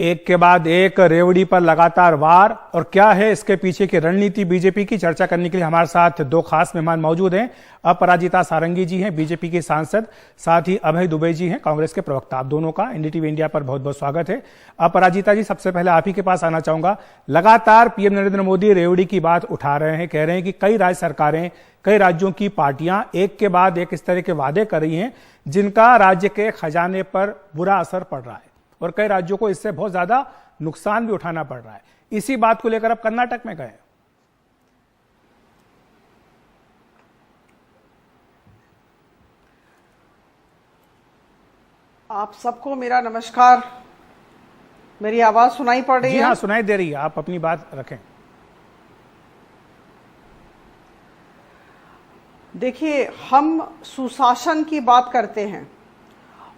एक के बाद एक रेवड़ी पर लगातार वार, और क्या है इसके पीछे की रणनीति बीजेपी की, चर्चा करने के लिए हमारे साथ दो खास मेहमान मौजूद हैं। अपराजिता सारंगी जी हैं, बीजेपी के सांसद, साथ ही अभय दुबे जी हैं, कांग्रेस के प्रवक्ता। आप दोनों का एनडीटीवी इंडिया पर बहुत बहुत स्वागत है। अपराजिता जी, सबसे पहले आप ही के पास आना चाहूंगा। लगातार पीएम नरेंद्र मोदी रेवड़ी की बात उठा रहे हैं, कह रहे हैं कि कई राज्य सरकारें, कई राज्यों की पार्टियां एक के बाद एक इस तरह के वादे कर रही हैं जिनका राज्य के खजाने पर बुरा असर पड़ रहा है, और कई राज्यों को इससे बहुत ज्यादा नुकसान भी उठाना पड़ रहा है। इसी बात को लेकर अब कर्नाटक में गए। आप सबको मेरा नमस्कार। मेरी आवाज सुनाई पड़ रही है? जी हाँ, सुनाई दे रही है, आप अपनी बात रखें। देखिए, हम सुशासन की बात करते हैं,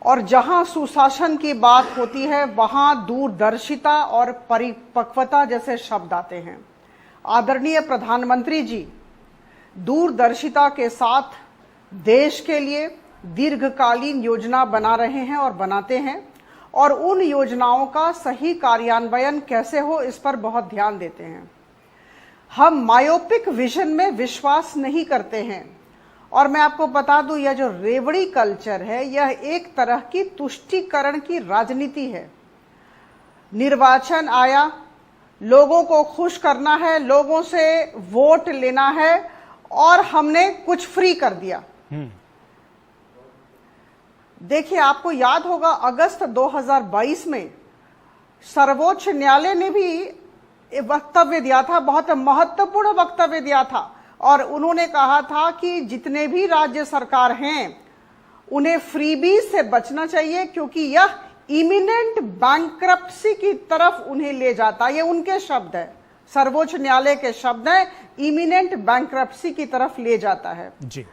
और जहां सुशासन की बात होती है वहां दूरदर्शिता और परिपक्वता जैसे शब्द आते हैं। आदरणीय प्रधानमंत्री जी दूरदर्शिता के साथ देश के लिए दीर्घकालीन योजना बना रहे हैं और बनाते हैं, और उन योजनाओं का सही कार्यान्वयन कैसे हो इस पर बहुत ध्यान देते हैं। हम मायोपिक विजन में विश्वास नहीं करते हैं, और मैं आपको बता दूं, यह जो रेवड़ी कल्चर है यह एक तरह की तुष्टीकरण की राजनीति है। निर्वाचन आया, लोगों को खुश करना है, लोगों से वोट लेना है, और हमने कुछ फ्री कर दिया। देखिए, आपको याद होगा अगस्त 2022 में सर्वोच्च न्यायालय ने भी वक्तव्य दिया था, बहुत महत्वपूर्ण वक्तव्य दिया था, और उन्होंने कहा था कि जितने भी राज्य सरकार हैं उन्हें फ्रीबीज से बचना चाहिए, क्योंकि यह इमिनेंट बैंक्रप्सी की तरफ उन्हें ले जाता है। ये उनके शब्द है, सर्वोच्च न्यायालय के शब्द हैं, इमिनेंट बैंक्रप्सी की तरफ ले जाता है जी।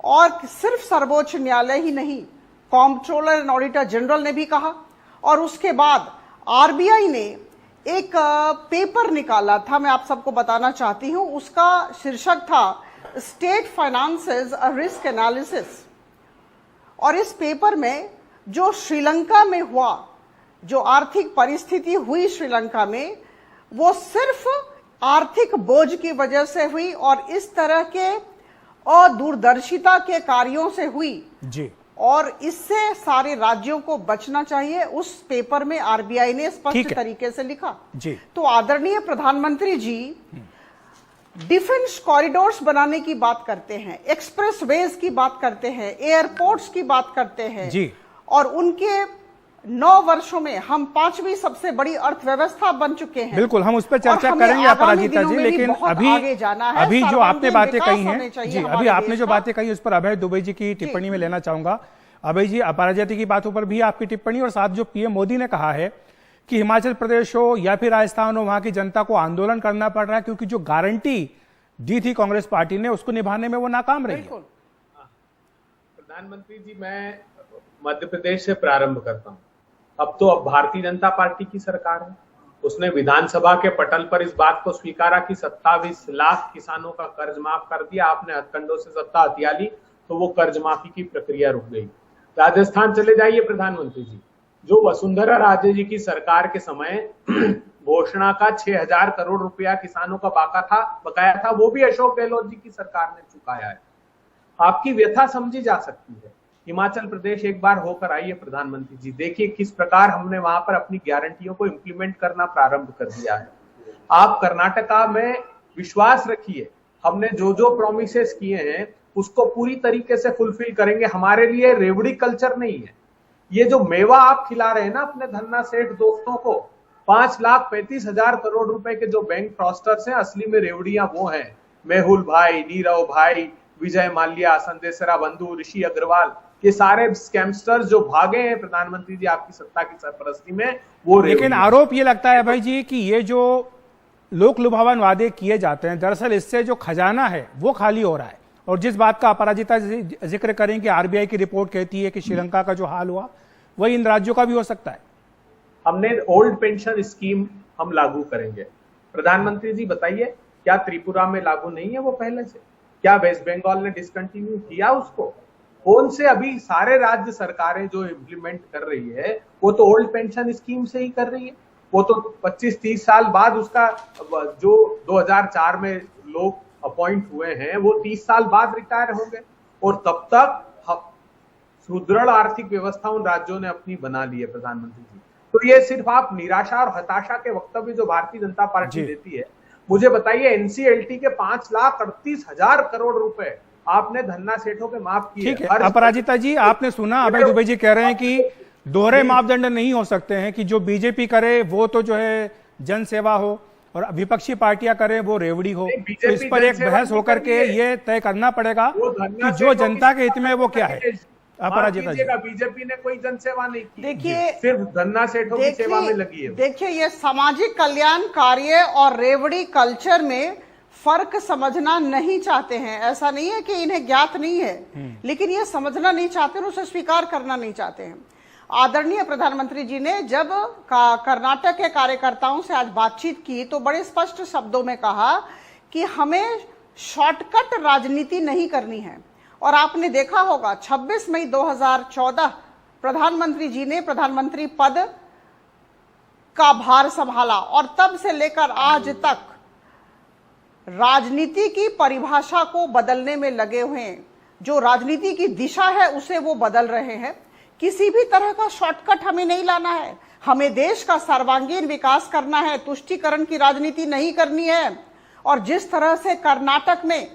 और सिर्फ सर्वोच्च न्यायालय ही नहीं, कॉम्प्ट्रोलर एंड ऑडिटर जनरल ने भी कहा। और उसके बाद आरबीआई ने एक पेपर निकाला था, मैं आप सबको बताना चाहती हूं। उसका शीर्षक था state finances a risk analysis. और इस पेपर में जो श्रीलंका में हुआ, जो आर्थिक परिस्थिति हुई श्रीलंका में, वो सिर्फ आर्थिक बोझ की वजह से हुई और इस तरह के अदूरदर्शिता के कार्यों से हुई जी। और इससे सारे राज्यों को बचना चाहिए, उस पेपर में आरबीआई ने स्पष्ट तरीके से लिखा जी। तो आदरणीय प्रधानमंत्री जी डिफेंस कॉरिडोर्स बनाने की बात करते हैं, एक्सप्रेसवेज की बात करते हैं, एयरपोर्ट्स की बात करते हैं जी। और उनके 9 वर्षों में हम 5वीं सबसे बड़ी अर्थव्यवस्था बन चुके हैं। बिल्कुल, हम उस पर चर्चा करेंगे अपराजिता जी, लेकिन अभी जो आपने बातें कही हैं जी, अभी आपने जो बातें कही उस पर अभय दुबे जी की टिप्पणी में लेना चाहूंगा। अभय जी, अपराजिता की बातों पर भी आपकी टिप्पणी, और साथ जो पीएम मोदी ने कहा है कि हिमाचल प्रदेश हो या फिर राजस्थान हो, वहां की जनता को आंदोलन करना पड़ रहा है क्योंकि जो गारंटी दी थी कांग्रेस पार्टी ने उसको निभाने में वो नाकाम रही है। प्रधानमंत्री जी, मैं मध्य प्रदेश से प्रारंभ करता हूं। अब भारतीय जनता पार्टी की सरकार है, उसने विधानसभा के पटल पर इस बात को स्वीकारा कि 27 लाख किसानों का कर्ज माफ कर दिया। आपने हथकंडों से सत्ता हथिया ली तो वो कर्ज माफी की प्रक्रिया रुक गई। राजस्थान चले जाइए प्रधानमंत्री जी, जो वसुंधरा राजे जी की सरकार के समय घोषणा का 6000 करोड़ रुपया किसानों का बकाया था, वो भी अशोक गहलोत जी की सरकार ने चुकाया है। आपकी व्यथा समझी जा सकती है। हिमाचल प्रदेश एक बार होकर आइए प्रधानमंत्री जी, देखिए किस प्रकार हमने वहां पर अपनी गारंटियों को इंप्लीमेंट करना प्रारंभ कर दिया है। आप कर्नाटका में विश्वास रखिए, हमने जो जो प्रोमिसेस किए हैं उसको पूरी तरीके से फुलफिल करेंगे। हमारे लिए रेवड़ी कल्चर नहीं है ये जो मेवा आप खिला रहे हैं ना अपने धन्ना सेठ दोस्तों को, 5,35,000 करोड़ रुपए के जो बैंक फ्रॉस्टर्स हैं, असली में रेवड़ियां वो हैं मेहुल भाई, नीरव भाई, विजय माल्या, संदेशरा बंधु, ऋषि अग्रवाल, ये सारे स्कैमस्टर्स जो भागे हैं प्रधानमंत्री जी आपकी सत्ता की सरपरस्ती में, वो। लेकिन आरोप ये लगता है भाई जी कि ये जो लोक लुभावन वादे किए जाते हैं, दरअसल इससे जो खजाना है वो खाली हो रहा है। और जिस बात का अपराजिता जिक्र करें कि आरबीआई की रिपोर्ट कहती है कि श्रीलंका का जो हाल हुआ वही इन राज्यों का भी हो सकता है। हमने ओल्ड पेंशन स्कीम हम लागू करेंगे। प्रधानमंत्री जी बताइए, क्या त्रिपुरा में लागू नहीं है वो पहले से? क्या वेस्ट बंगाल ने डिसकंटिन्यू किया उसको? कौन से अभी सारे राज्य सरकारें जो इम्प्लीमेंट कर रही है वो तो ओल्ड पेंशन स्कीम से ही कर रही है। वो तो 25-30 साल बाद उसका जो 2004 में लोग अपॉइंट हुए हैं वो 30 साल बाद रिटायर होंगे और तब तक सुदृढ़ आर्थिक व्यवस्था उन राज्यों ने अपनी बना ली है प्रधानमंत्री जी। तो ये सिर्फ आप निराशा और हताशा के वक्तव्य जो भारतीय जनता पार्टी देती है, मुझे बताइए एनसीएलटी के 5,38,000 करोड़ रुपए आपने धन्ना सेठों के माफ किए। ठीक है अपराजिता जी, आपने सुना अभय दुबे जी कह रहे हैं कि दोहरे मापदंड नहीं हो सकते हैं कि जो बीजेपी करे वो तो जो है जन सेवा हो और विपक्षी पार्टियां करें वो रेवड़ी हो। तो इस पर एक बहस होकर के ये तय करना पड़ेगा कि जो जनता के हित में वो क्या है। अपराजिता जी, बीजेपी ने कोई जन सेवा नहीं की, देखिए सिर्फ धन्ना सेठों की सेवा में लगी है। देखिए ये सामाजिक कल्याण कार्य और रेवड़ी कल्चर में फर्क समझना नहीं चाहते हैं। ऐसा नहीं है कि इन्हें ज्ञात नहीं है, लेकिन ये समझना नहीं चाहते और उसे स्वीकार करना नहीं चाहते हैं। आदरणीय प्रधानमंत्री जी ने जब कर्नाटक के कार्यकर्ताओं से आज बातचीत की तो बड़े स्पष्ट शब्दों में कहा कि हमें शॉर्टकट राजनीति नहीं करनी है। और आपने देखा होगा 26 मई 2014 प्रधानमंत्री जी ने प्रधानमंत्री पद का भार संभाला और तब से लेकर आज तक राजनीति की परिभाषा को बदलने में लगे हुए हैं। जो राजनीति की दिशा है उसे वो बदल रहे हैं। किसी भी तरह का शॉर्टकट हमें नहीं लाना है, हमें देश का सर्वांगीण विकास करना है, तुष्टीकरण की राजनीति नहीं करनी है। और जिस तरह से कर्नाटक में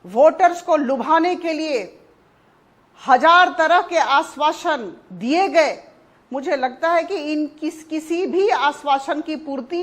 वोटर्स को लुभाने के लिए 1000 तरह के आश्वासन दिए गए, मुझे लगता है कि किसी भी आश्वासन की पूर्ति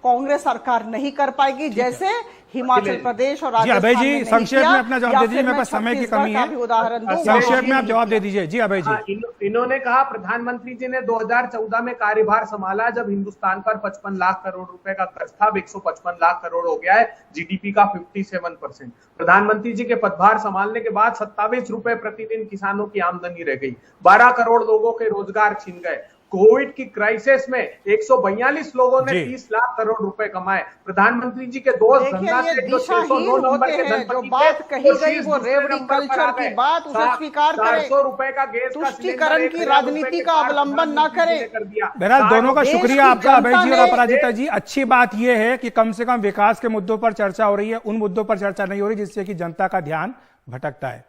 कांग्रेस सरकार नहीं कर पाएगी, जैसे हिमाचल प्रदेश और राजस्थान अभय में जी नहीं संक्षेप किया। में अपना जवाब दे दीजिए, मेरे पास समय की कमी है, उदाहरण दूं, संक्षेप में आप जवाब दे दीजिए। जी अभय जी, इन्होंने कहा प्रधानमंत्री जी ने 2014 में कार्यभार संभाला जब हिंदुस्तान पर 55 लाख करोड़ रुपए का कर्ज था, अब 155 लाख करोड़ हो गया है, जीडीपी का 57%। प्रधानमंत्री जी के पदभार संभालने के बाद 27 रुपए प्रतिदिन किसानों की आमदनी रह गई, 12 करोड़ लोगों के रोजगार छिन गए। कोविड की क्राइसिस में 142 लोगों ने 30 लाख करोड़ रुपए कमाए। प्रधानमंत्री जी के दोस्त देखिए ये दिशाहीन होते हैं। जो बात कही गई वो रेवड़ी कल्चर की बात, उसे स्वीकार करें, 400 रुपए का गैस का तुष्टीकरण की राजनीति का अवलंबन न करें। बहरहाल दोनों का शुक्रिया आपका अभय जी और अपराजिता जी। अच्छी बात यह है कि कम से कम विकास के मुद्दों पर चर्चा हो रही है, उन मुद्दों पर चर्चा नहीं हो रही जिससे कि जनता का ध्यान भटकता है।